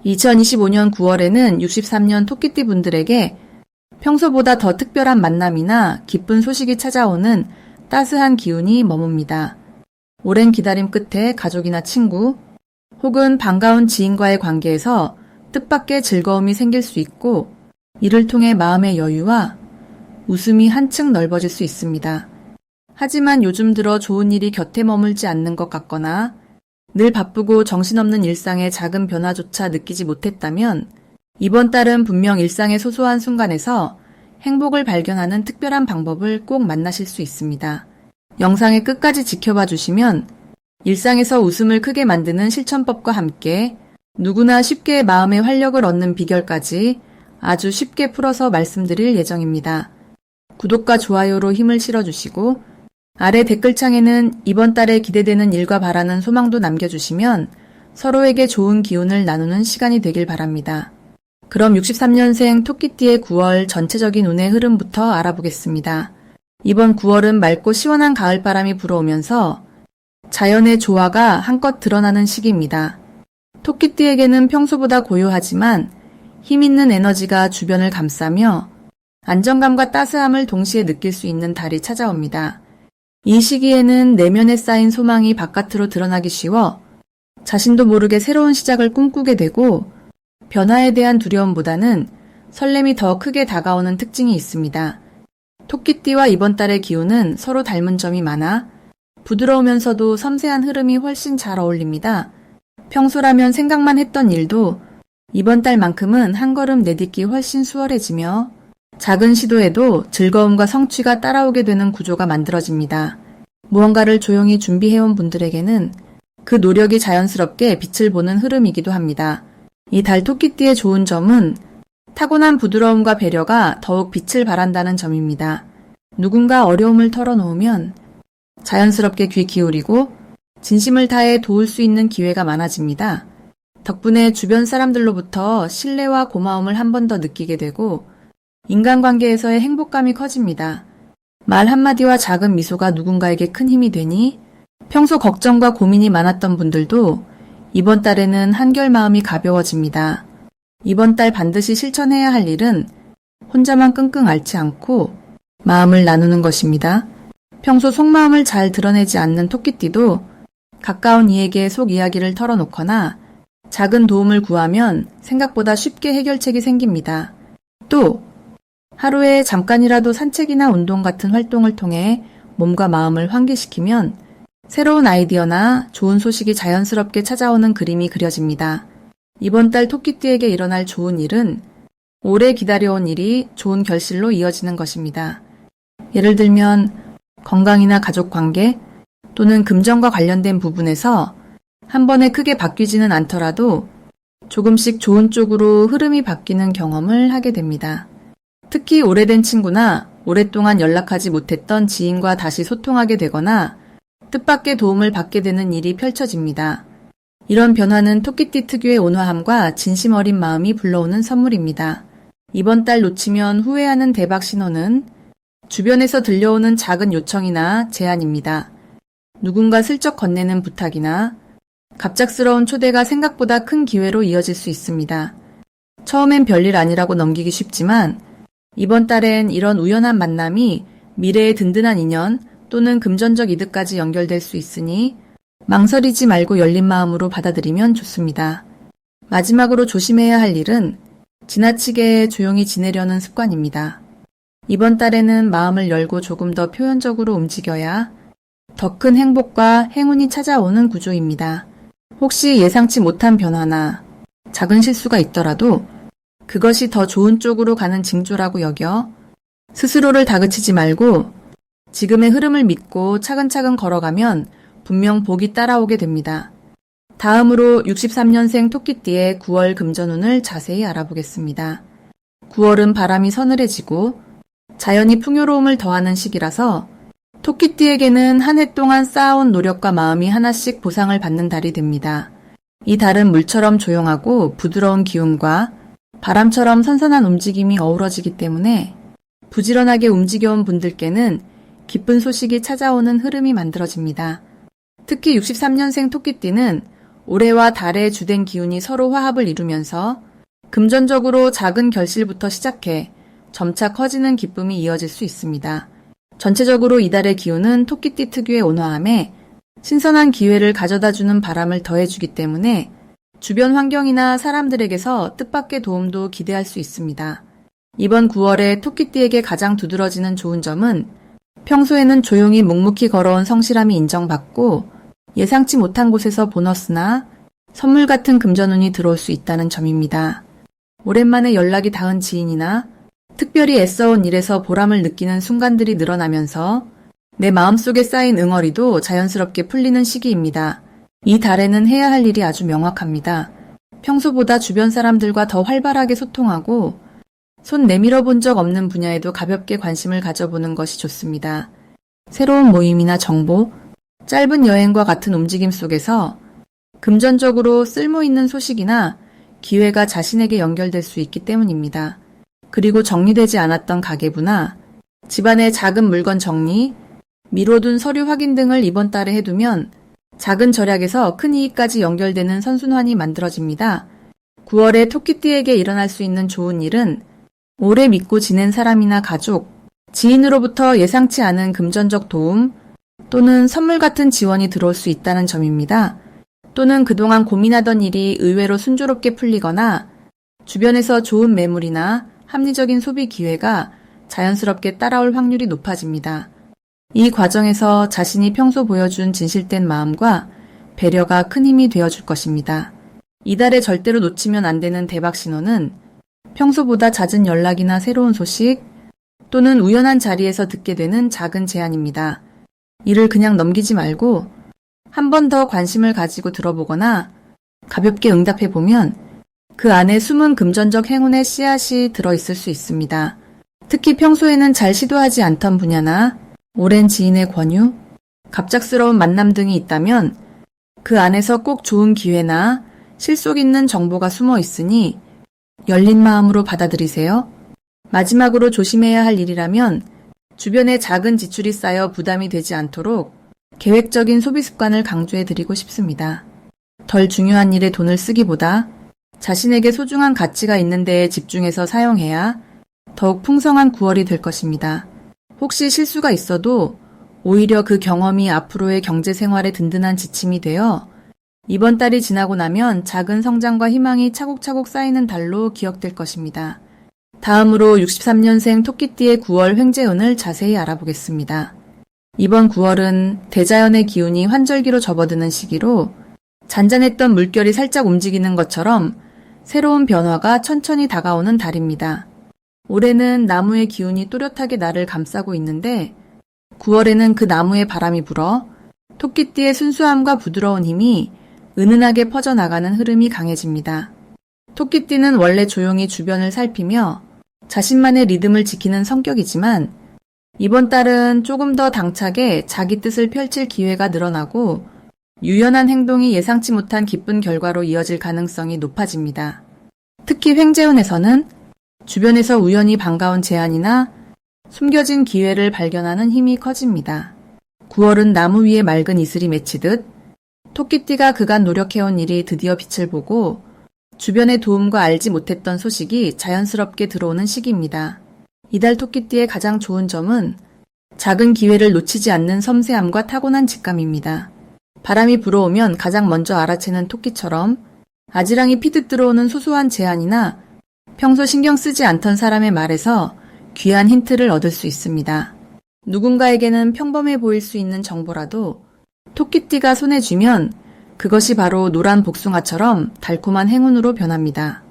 2025년 9월에는 63년 토끼띠 분들에게 평소보다 더 특별한 만남이나 기쁜 소식이 찾아오는 따스한 기운이 머뭅니다. 오랜 기다림 끝에 가족이나 친구 혹은 반가운 지인과의 관계에서 뜻밖의 즐거움이 생길 수 있고 이를 통해 마음의 여유와 웃음이 한층 넓어질 수 있습니다. 하지만 요즘 들어 좋은 일이 곁에 머물지 않는 것 같거나 늘 바쁘고 정신없는 일상의 작은 변화조차 느끼지 못했다면 이번 달은 분명 일상의 소소한 순간에서 행복을 발견하는 특별한 방법을 꼭 만나실 수 있습니다. 영상의 끝까지 지켜봐 주시면 일상에서 웃음을 크게 만드는 실천법과 함께 누구나 쉽게 마음의 활력을 얻는 비결까지 아주 쉽게 풀어서 말씀드릴 예정입니다. 구독과 좋아요로 힘을 실어주시고 아래 댓글창에는 이번 달에 기대되는 일과 바라는 소망도 남겨주시면 서로에게 좋은 기운을 나누는 시간이 되길 바랍니다. 그럼 63년생 토끼띠의 9월 전체적인 운의 흐름부터 알아보겠습니다. 이번 9월은 맑고 시원한 가을바람이 불어오면서 자연의 조화가 한껏 드러나는 시기입니다. 토끼띠에게는 평소보다 고요하지만 힘있는 에너지가 주변을 감싸며 안정감과 따스함을 동시에 느낄 수 있는 달이 찾아옵니다. 이 시기에는 내면에 쌓인 소망이 바깥으로 드러나기 쉬워 자신도 모르게 새로운 시작을 꿈꾸게 되고 변화에 대한 두려움보다는 설렘이 더 크게 다가오는 특징이 있습니다. 토끼띠와 이번 달의 기운은 서로 닮은 점이 많아 부드러우면서도 섬세한 흐름이 훨씬 잘 어울립니다. 평소라면 생각만 했던 일도 이번 달만큼은 한 걸음 내딛기 훨씬 수월해지며 작은 시도에도 즐거움과 성취가 따라오게 되는 구조가 만들어집니다. 무언가를 조용히 준비해온 분들에게는 그 노력이 자연스럽게 빛을 보는 흐름이기도 합니다. 이 달 토끼띠의 좋은 점은 타고난 부드러움과 배려가 더욱 빛을 발한다는 점입니다. 누군가 어려움을 털어놓으면 자연스럽게 귀 기울이고 진심을 다해 도울 수 있는 기회가 많아집니다. 덕분에 주변 사람들로부터 신뢰와 고마움을 한 번 더 느끼게 되고 인간관계에서의 행복감이 커집니다. 말 한마디와 작은 미소가 누군가에게 큰 힘이 되니 평소 걱정과 고민이 많았던 분들도 이번 달에는 한결 마음이 가벼워집니다. 이번 달 반드시 실천해야 할 일은 혼자만 끙끙 앓지 않고 마음을 나누는 것입니다. 평소 속마음을 잘 드러내지 않는 토끼띠도 가까운 이에게 속 이야기를 털어놓거나 작은 도움을 구하면 생각보다 쉽게 해결책이 생깁니다. 또 하루에 잠깐이라도 산책이나 운동 같은 활동을 통해 몸과 마음을 환기시키면 새로운 아이디어나 좋은 소식이 자연스럽게 찾아오는 그림이 그려집니다. 이번 달 토끼띠에게 일어날 좋은 일은 오래 기다려온 일이 좋은 결실로 이어지는 것입니다. 예를 들면 건강이나 가족 관계 또는 금전과 관련된 부분에서 한 번에 크게 바뀌지는 않더라도 조금씩 좋은 쪽으로 흐름이 바뀌는 경험을 하게 됩니다. 특히 오래된 친구나 오랫동안 연락하지 못했던 지인과 다시 소통하게 되거나 뜻밖의 도움을 받게 되는 일이 펼쳐집니다. 이런 변화는 토끼띠 특유의 온화함과 진심 어린 마음이 불러오는 선물입니다. 이번 달 놓치면 후회하는 대박 신호는 주변에서 들려오는 작은 요청이나 제안입니다. 누군가 슬쩍 건네는 부탁이나 갑작스러운 초대가 생각보다 큰 기회로 이어질 수 있습니다. 처음엔 별일 아니라고 넘기기 쉽지만 이번 달엔 이런 우연한 만남이 미래의 든든한 인연 또는 금전적 이득까지 연결될 수 있으니 망설이지 말고 열린 마음으로 받아들이면 좋습니다. 마지막으로 조심해야 할 일은 지나치게 조용히 지내려는 습관입니다. 이번 달에는 마음을 열고 조금 더 표현적으로 움직여야 더 큰 행복과 행운이 찾아오는 구조입니다. 혹시 예상치 못한 변화나 작은 실수가 있더라도 그것이 더 좋은 쪽으로 가는 징조라고 여겨 스스로를 다그치지 말고 지금의 흐름을 믿고 차근차근 걸어가면 분명 복이 따라오게 됩니다. 다음으로 63년생 토끼띠의 9월 금전운을 자세히 알아보겠습니다. 9월은 바람이 서늘해지고 자연이 풍요로움을 더하는 시기라서 토끼띠에게는 한 해 동안 쌓아온 노력과 마음이 하나씩 보상을 받는 달이 됩니다. 이 달은 물처럼 조용하고 부드러운 기운과 바람처럼 선선한 움직임이 어우러지기 때문에 부지런하게 움직여온 분들께는 기쁜 소식이 찾아오는 흐름이 만들어집니다. 특히 63년생 토끼띠는 올해와 달의 주된 기운이 서로 화합을 이루면서 금전적으로 작은 결실부터 시작해 점차 커지는 기쁨이 이어질 수 있습니다. 전체적으로 이달의 기운은 토끼띠 특유의 온화함에 신선한 기회를 가져다주는 바람을 더해주기 때문에 주변 환경이나 사람들에게서 뜻밖의 도움도 기대할 수 있습니다. 이번 9월에 토끼띠에게 가장 두드러지는 좋은 점은 평소에는 조용히 묵묵히 걸어온 성실함이 인정받고 예상치 못한 곳에서 보너스나 선물 같은 금전운이 들어올 수 있다는 점입니다. 오랜만에 연락이 닿은 지인이나 특별히 애써온 일에서 보람을 느끼는 순간들이 늘어나면서 내 마음속에 쌓인 응어리도 자연스럽게 풀리는 시기입니다. 이 달에는 해야 할 일이 아주 명확합니다. 평소보다 주변 사람들과 더 활발하게 소통하고 손 내밀어 본 적 없는 분야에도 가볍게 관심을 가져보는 것이 좋습니다. 새로운 모임이나 정보, 짧은 여행과 같은 움직임 속에서 금전적으로 쓸모있는 소식이나 기회가 자신에게 연결될 수 있기 때문입니다. 그리고 정리되지 않았던 가계부나 집안의 작은 물건 정리, 미뤄둔 서류 확인 등을 이번 달에 해두면 작은 절약에서 큰 이익까지 연결되는 선순환이 만들어집니다. 9월에 토끼띠에게 일어날 수 있는 좋은 일은 오래 믿고 지낸 사람이나 가족, 지인으로부터 예상치 않은 금전적 도움 또는 선물 같은 지원이 들어올 수 있다는 점입니다. 또는 그동안 고민하던 일이 의외로 순조롭게 풀리거나 주변에서 좋은 매물이나 합리적인 소비 기회가 자연스럽게 따라올 확률이 높아집니다. 이 과정에서 자신이 평소 보여준 진실된 마음과 배려가 큰 힘이 되어줄 것입니다. 이달에 절대로 놓치면 안 되는 대박 신호는 평소보다 잦은 연락이나 새로운 소식 또는 우연한 자리에서 듣게 되는 작은 제안입니다. 이를 그냥 넘기지 말고 한 번 더 관심을 가지고 들어보거나 가볍게 응답해보면 그 안에 숨은 금전적 행운의 씨앗이 들어있을 수 있습니다. 특히 평소에는 잘 시도하지 않던 분야나 오랜 지인의 권유, 갑작스러운 만남 등이 있다면 그 안에서 꼭 좋은 기회나 실속 있는 정보가 숨어 있으니 열린 마음으로 받아들이세요. 마지막으로 조심해야 할 일이라면 주변에 작은 지출이 쌓여 부담이 되지 않도록 계획적인 소비 습관을 강조해드리고 싶습니다. 덜 중요한 일에 돈을 쓰기보다 자신에게 소중한 가치가 있는 데에 집중해서 사용해야 더욱 풍성한 9월이 될 것입니다. 혹시 실수가 있어도 오히려 그 경험이 앞으로의 경제 생활에 든든한 지침이 되어 이번 달이 지나고 나면 작은 성장과 희망이 차곡차곡 쌓이는 달로 기억될 것입니다. 다음으로 63년생 토끼띠의 9월 횡재운을 자세히 알아보겠습니다. 이번 9월은 대자연의 기운이 환절기로 접어드는 시기로 잔잔했던 물결이 살짝 움직이는 것처럼 새로운 변화가 천천히 다가오는 달입니다. 올해는 나무의 기운이 또렷하게 나를 감싸고 있는데 9월에는 그 나무에 바람이 불어 토끼띠의 순수함과 부드러운 힘이 은은하게 퍼져나가는 흐름이 강해집니다. 토끼띠는 원래 조용히 주변을 살피며 자신만의 리듬을 지키는 성격이지만 이번 달은 조금 더 당차게 자기 뜻을 펼칠 기회가 늘어나고 유연한 행동이 예상치 못한 기쁜 결과로 이어질 가능성이 높아집니다. 특히 횡재운에서는 주변에서 우연히 반가운 제안이나 숨겨진 기회를 발견하는 힘이 커집니다. 9월은 나무 위에 맑은 이슬이 맺히듯 토끼띠가 그간 노력해온 일이 드디어 빛을 보고 주변의 도움과 알지 못했던 소식이 자연스럽게 들어오는 시기입니다. 이달 토끼띠의 가장 좋은 점은 작은 기회를 놓치지 않는 섬세함과 타고난 직감입니다. 바람이 불어오면 가장 먼저 알아채는 토끼처럼 아지랑이 피듯 들어오는 소소한 제안이나 평소 신경 쓰지 않던 사람의 말에서 귀한 힌트를 얻을 수 있습니다. 누군가에게는 평범해 보일 수 있는 정보라도 토끼띠가 손에 쥐면 그것이 바로 노란 복숭아처럼 달콤한 행운으로 변합니다.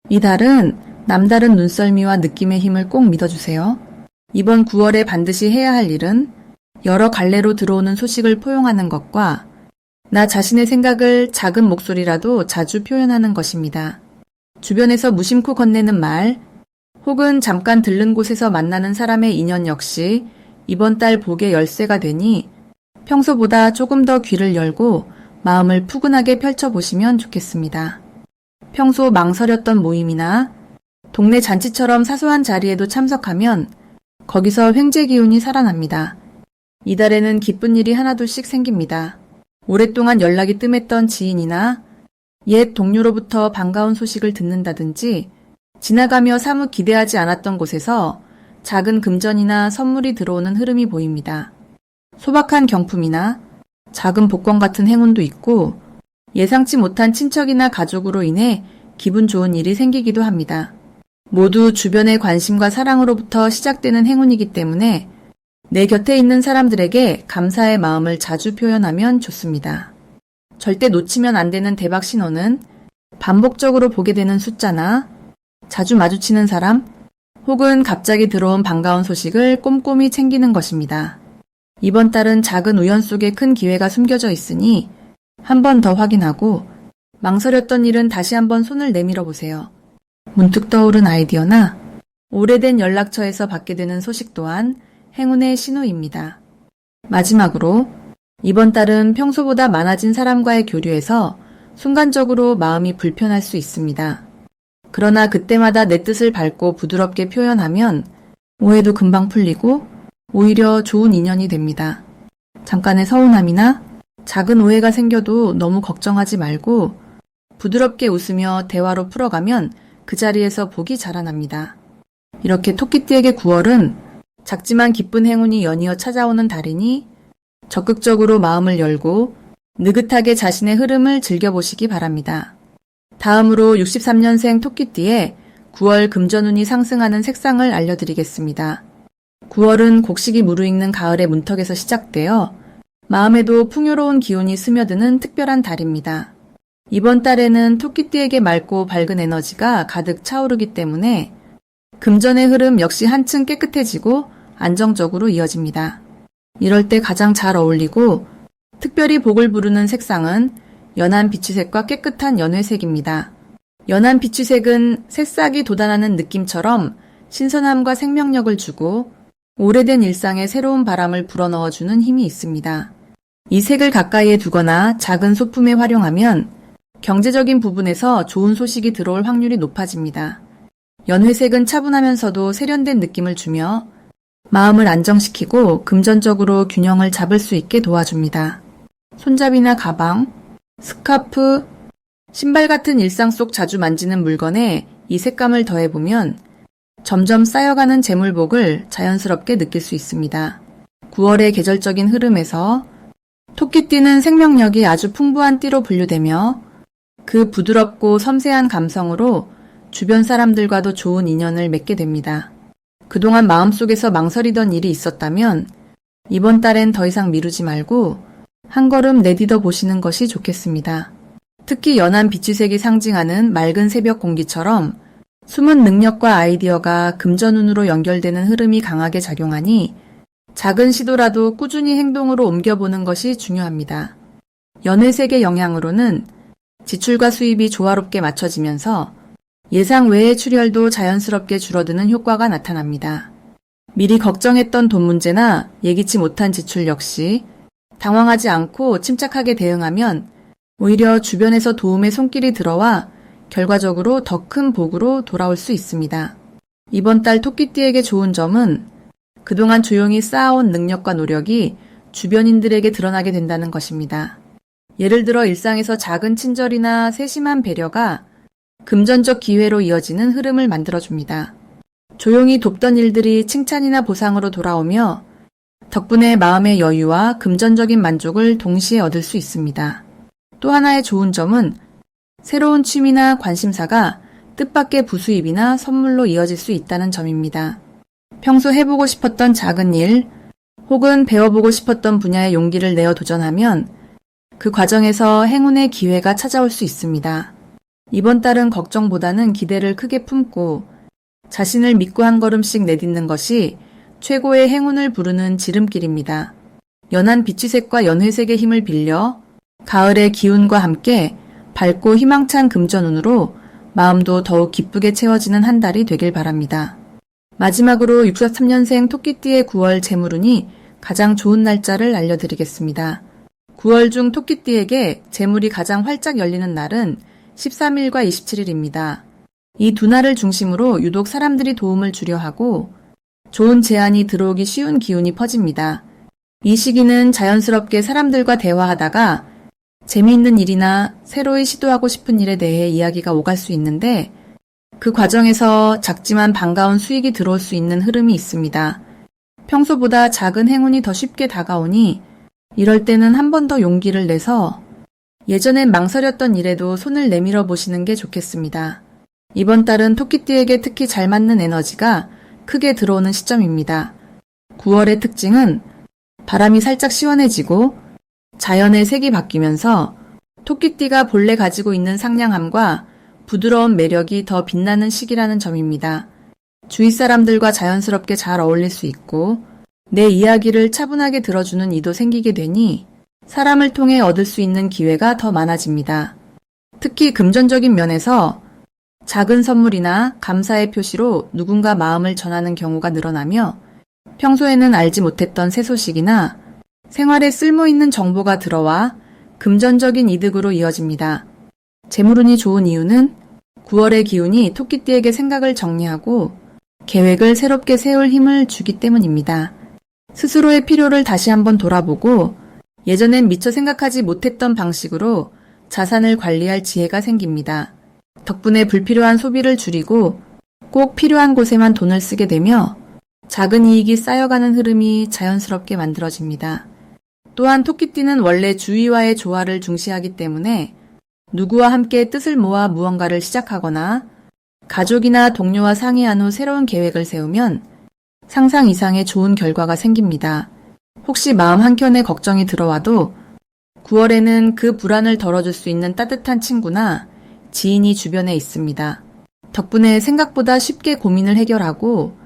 이 달은 남다른 눈썰미와 느낌의 힘을 꼭 믿어주세요. 이번 9월에 반드시 해야 할 일은 여러 갈래로 들어오는 소식을 포용하는 것과 나 자신의 생각을 작은 목소리라도 자주 표현하는 것입니다. 주변에서 무심코 건네는 말, 혹은 잠깐 들른 곳에서 만나는 사람의 인연 역시 이번 달 복의 열쇠가 되니 평소보다 조금 더 귀를 열고 마음을 푸근하게 펼쳐보시면 좋겠습니다. 평소 망설였던 모임이나 동네 잔치처럼 사소한 자리에도 참석하면 거기서 횡재 기운이 살아납니다. 이달에는 기쁜 일이 하나둘씩 생깁니다. 오랫동안 연락이 뜸했던 지인이나 옛 동료로부터 반가운 소식을 듣는다든지 지나가며 사뭇 기대하지 않았던 곳에서 작은 금전이나 선물이 들어오는 흐름이 보입니다. 소박한 경품이나 작은 복권 같은 행운도 있고 예상치 못한 친척이나 가족으로 인해 기분 좋은 일이 생기기도 합니다. 모두 주변의 관심과 사랑으로부터 시작되는 행운이기 때문에 내 곁에 있는 사람들에게 감사의 마음을 자주 표현하면 좋습니다. 절대 놓치면 안 되는 대박 신호는 반복적으로 보게 되는 숫자나 자주 마주치는 사람 혹은 갑자기 들어온 반가운 소식을 꼼꼼히 챙기는 것입니다. 이번 달은 작은 우연 속에 큰 기회가 숨겨져 있으니 한 번 더 확인하고 망설였던 일은 다시 한번 손을 내밀어 보세요. 문득 떠오른 아이디어나 오래된 연락처에서 받게 되는 소식 또한 행운의 신호입니다. 마지막으로 이번 달은 평소보다 많아진 사람과의 교류에서 순간적으로 마음이 불편할 수 있습니다. 그러나 그때마다 내 뜻을 밝고 부드럽게 표현하면 오해도 금방 풀리고 오히려 좋은 인연이 됩니다. 잠깐의 서운함이나 작은 오해가 생겨도 너무 걱정하지 말고 부드럽게 웃으며 대화로 풀어가면 그 자리에서 복이 자라납니다. 이렇게 토끼띠에게 9월은 작지만 기쁜 행운이 연이어 찾아오는 달이니 적극적으로 마음을 열고 느긋하게 자신의 흐름을 즐겨보시기 바랍니다. 다음으로 63년생 토끼띠의 9월 금전운이 상승하는 색상을 알려드리겠습니다. 9월은 곡식이 무르익는 가을의 문턱에서 시작되어 마음에도 풍요로운 기운이 스며드는 특별한 달입니다. 이번 달에는 토끼띠에게 맑고 밝은 에너지가 가득 차오르기 때문에 금전의 흐름 역시 한층 깨끗해지고 안정적으로 이어집니다. 이럴 때 가장 잘 어울리고 특별히 복을 부르는 색상은 연한 비추색과 깨끗한 연회색입니다. 연한 비추색은 새싹이 돋아나는 느낌처럼 신선함과 생명력을 주고 오래된 일상에 새로운 바람을 불어넣어주는 힘이 있습니다. 이 색을 가까이에 두거나 작은 소품에 활용하면 경제적인 부분에서 좋은 소식이 들어올 확률이 높아집니다. 연회색은 차분하면서도 세련된 느낌을 주며 마음을 안정시키고 금전적으로 균형을 잡을 수 있게 도와줍니다. 손잡이나 가방, 스카프, 신발 같은 일상 속 자주 만지는 물건에 이 색감을 더해보면 점점 쌓여가는 재물복을 자연스럽게 느낄 수 있습니다. 9월의 계절적인 흐름에서 토끼띠는 생명력이 아주 풍부한 띠로 분류되며 그 부드럽고 섬세한 감성으로 주변 사람들과도 좋은 인연을 맺게 됩니다. 그동안 마음속에서 망설이던 일이 있었다면 이번 달엔 더 이상 미루지 말고 한 걸음 내디뎌 보시는 것이 좋겠습니다. 특히 연한 비추색이 상징하는 맑은 새벽 공기처럼 숨은 능력과 아이디어가 금전운으로 연결되는 흐름이 강하게 작용하니 작은 시도라도 꾸준히 행동으로 옮겨보는 것이 중요합니다. 연회색의 영향으로는 지출과 수입이 조화롭게 맞춰지면서 예상 외의 출혈도 자연스럽게 줄어드는 효과가 나타납니다. 미리 걱정했던 돈 문제나 예기치 못한 지출 역시 당황하지 않고 침착하게 대응하면 오히려 주변에서 도움의 손길이 들어와 결과적으로 더 큰 복으로 돌아올 수 있습니다. 이번 달 토끼띠에게 좋은 점은 그동안 조용히 쌓아온 능력과 노력이 주변인들에게 드러나게 된다는 것입니다. 예를 들어 일상에서 작은 친절이나 세심한 배려가 금전적 기회로 이어지는 흐름을 만들어줍니다. 조용히 돕던 일들이 칭찬이나 보상으로 돌아오며 덕분에 마음의 여유와 금전적인 만족을 동시에 얻을 수 있습니다. 또 하나의 좋은 점은 새로운 취미나 관심사가 뜻밖의 부수입이나 선물로 이어질 수 있다는 점입니다. 평소 해보고 싶었던 작은 일 혹은 배워보고 싶었던 분야에 용기를 내어 도전하면 그 과정에서 행운의 기회가 찾아올 수 있습니다. 이번 달은 걱정보다는 기대를 크게 품고 자신을 믿고 한 걸음씩 내딛는 것이 최고의 행운을 부르는 지름길입니다. 연한 비추색과 연회색의 힘을 빌려 가을의 기운과 함께 밝고 희망찬 금전운으로 마음도 더욱 기쁘게 채워지는 한 달이 되길 바랍니다. 마지막으로 63년생 토끼띠의 9월 재물운이 가장 좋은 날짜를 알려드리겠습니다. 9월 중 토끼띠에게 재물이 가장 활짝 열리는 날은 13일과 27일입니다. 이 두 날을 중심으로 유독 사람들이 도움을 주려 하고 좋은 제안이 들어오기 쉬운 기운이 퍼집니다. 이 시기는 자연스럽게 사람들과 대화하다가 재미있는 일이나 새로이 시도하고 싶은 일에 대해 이야기가 오갈 수 있는데 그 과정에서 작지만 반가운 수익이 들어올 수 있는 흐름이 있습니다. 평소보다 작은 행운이 더 쉽게 다가오니 이럴 때는 한 번 더 용기를 내서 예전엔 망설였던 일에도 손을 내밀어 보시는 게 좋겠습니다. 이번 달은 토끼띠에게 특히 잘 맞는 에너지가 크게 들어오는 시점입니다. 9월의 특징은 바람이 살짝 시원해지고 자연의 색이 바뀌면서 토끼띠가 본래 가지고 있는 상냥함과 부드러운 매력이 더 빛나는 시기라는 점입니다. 주위 사람들과 자연스럽게 잘 어울릴 수 있고 내 이야기를 차분하게 들어주는 이도 생기게 되니 사람을 통해 얻을 수 있는 기회가 더 많아집니다. 특히 금전적인 면에서 작은 선물이나 감사의 표시로 누군가 마음을 전하는 경우가 늘어나며 평소에는 알지 못했던 새 소식이나 생활에 쓸모있는 정보가 들어와 금전적인 이득으로 이어집니다. 재물운이 좋은 이유는 9월의 기운이 토끼띠에게 생각을 정리하고 계획을 새롭게 세울 힘을 주기 때문입니다. 스스로의 필요를 다시 한번 돌아보고 예전엔 미처 생각하지 못했던 방식으로 자산을 관리할 지혜가 생깁니다. 덕분에 불필요한 소비를 줄이고 꼭 필요한 곳에만 돈을 쓰게 되며 작은 이익이 쌓여가는 흐름이 자연스럽게 만들어집니다. 또한 토끼띠는 원래 주위와의 조화를 중시하기 때문에 누구와 함께 뜻을 모아 무언가를 시작하거나 가족이나 동료와 상의한 후 새로운 계획을 세우면 상상 이상의 좋은 결과가 생깁니다. 혹시 마음 한켠에 걱정이 들어와도 9월에는 그 불안을 덜어줄 수 있는 따뜻한 친구나 지인이 주변에 있습니다. 덕분에 생각보다 쉽게 고민을 해결하고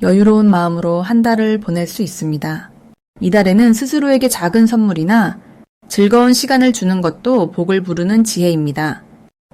여유로운 마음으로 한 달을 보낼 수 있습니다. 이달에는 스스로에게 작은 선물이나 즐거운 시간을 주는 것도 복을 부르는 지혜입니다.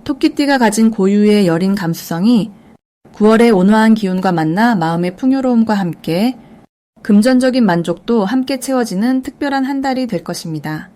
토끼띠가 가진 고유의 여린 감수성이 9월의 온화한 기운과 만나 마음의 풍요로움과 함께 금전적인 만족도 함께 채워지는 특별한 한 달이 될 것입니다.